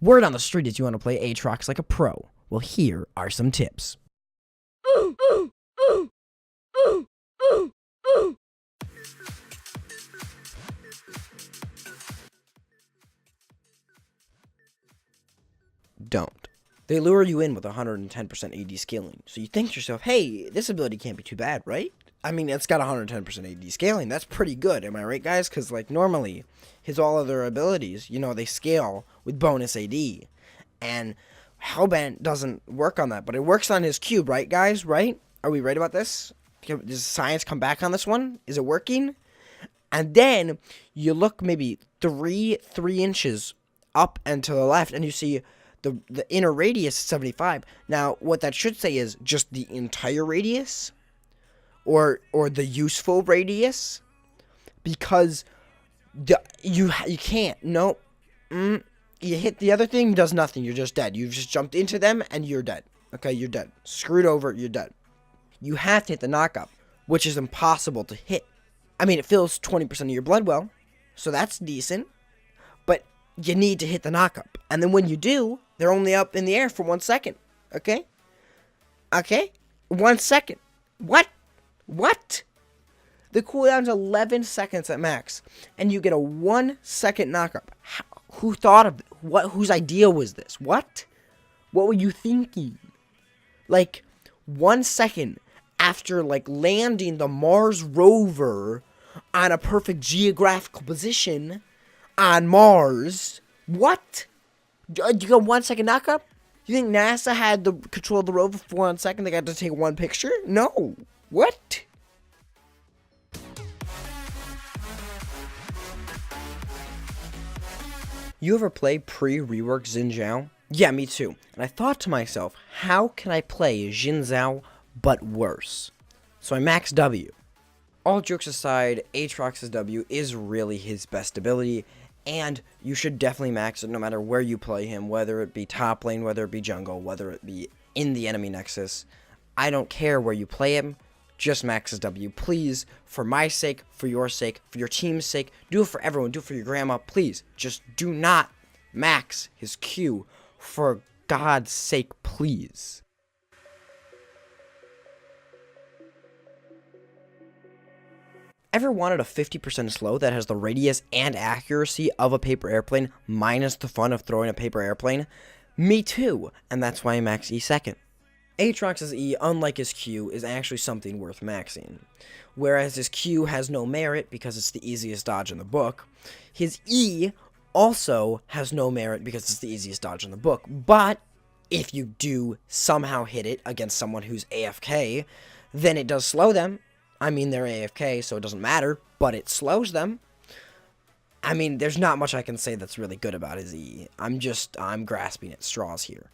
Word on the street is you want to play Aatrox like a pro. Well, here are some tips. Don't. They lure you in with 110% AD scaling, so you think to yourself, hey, this ability can't be too bad, right? I mean, it's got 110% AD scaling. That's pretty good, am I right, guys? Because, like, normally, his all other abilities, you know, they scale with bonus AD. And Hellbent doesn't work on that, but it works on his cube, right, guys? Right? Are we right about this? Does science come back on this one? Is it working? And then you look maybe 3 inches up and to the left, and you see the inner radius is 75. Now, what that should say is just the entire radius, or the useful radius, because you can't. No, you hit the other thing, does nothing. You're just dead. You've just jumped into them, and you're dead. Okay, you're dead. Screwed over. You're dead. You have to hit the knockup, which is impossible to hit. I mean, it fills 20% of your blood well, so that's decent. But you need to hit the knockup, and then when you do, they're only up in the air for 1 second. Okay? Okay? 1 second. What? What? The cooldown's 11 seconds at max, and you get a 1 second knockup. Who thought of it? Whose idea was this? What? What were you thinking? Like, 1 second after, like, landing the Mars rover on a perfect geographical position on Mars. What? You got 1 second knockup? You think NASA had the control of the rover for 1 second? They got to take one picture? No. What? You ever play pre-rework Xin Zhao? Yeah, me too. And I thought to myself, how can I play Xin Zhao but worse? So I maxed W. All jokes aside, Aatrox's W is really his best ability, and you should definitely max it no matter where you play him, whether it be top lane, whether it be jungle, whether it be in the enemy nexus. I don't care where you play him, just max his W. Please, for my sake, for your team's sake, do it for everyone, do it for your grandma, please. Just do not max his Q, for God's sake, please. Ever wanted a 50% slow that has the radius and accuracy of a paper airplane minus the fun of throwing a paper airplane? Me too, and that's why I max E second. Aatrox's E, unlike his Q, is actually something worth maxing. Whereas his Q has no merit because it's the easiest dodge in the book, his E also has no merit because it's the easiest dodge in the book. But if you do somehow hit it against someone who's AFK, then it does slow them. I mean, they're AFK, so it doesn't matter, but it slows them. I mean, there's not much I can say that's really good about his E. I'm grasping at straws here.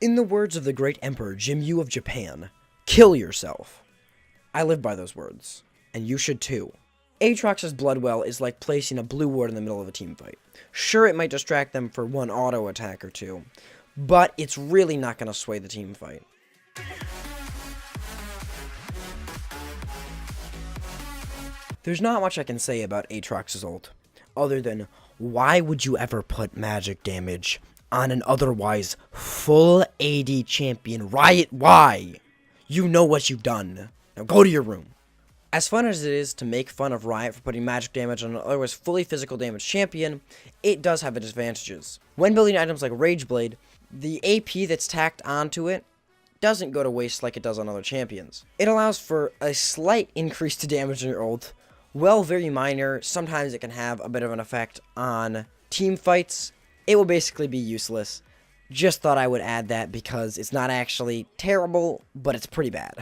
In the words of the great Emperor Jimmu of Japan, kill yourself. I live by those words, and you should too. Aatrox's Bloodwell is like placing a blue ward in the middle of a team fight. Sure, it might distract them for one auto attack or two, but it's really not going to sway the team fight. There's not much I can say about Aatrox's ult, other than why would you ever put magic damage on an otherwise full AD champion? Riot, why? You know what you've done. Now go to your room. As fun as it is to make fun of Riot for putting magic damage on an otherwise fully physical damage champion, it does have its advantages. When building items like Rage Blade, the AP that's tacked onto it doesn't go to waste like it does on other champions. It allows for a slight increase to damage in your ult. Well, very minor. Sometimes it can have a bit of an effect on team fights. It will basically be useless. Just thought I would add that because it's not actually terrible, but it's pretty bad.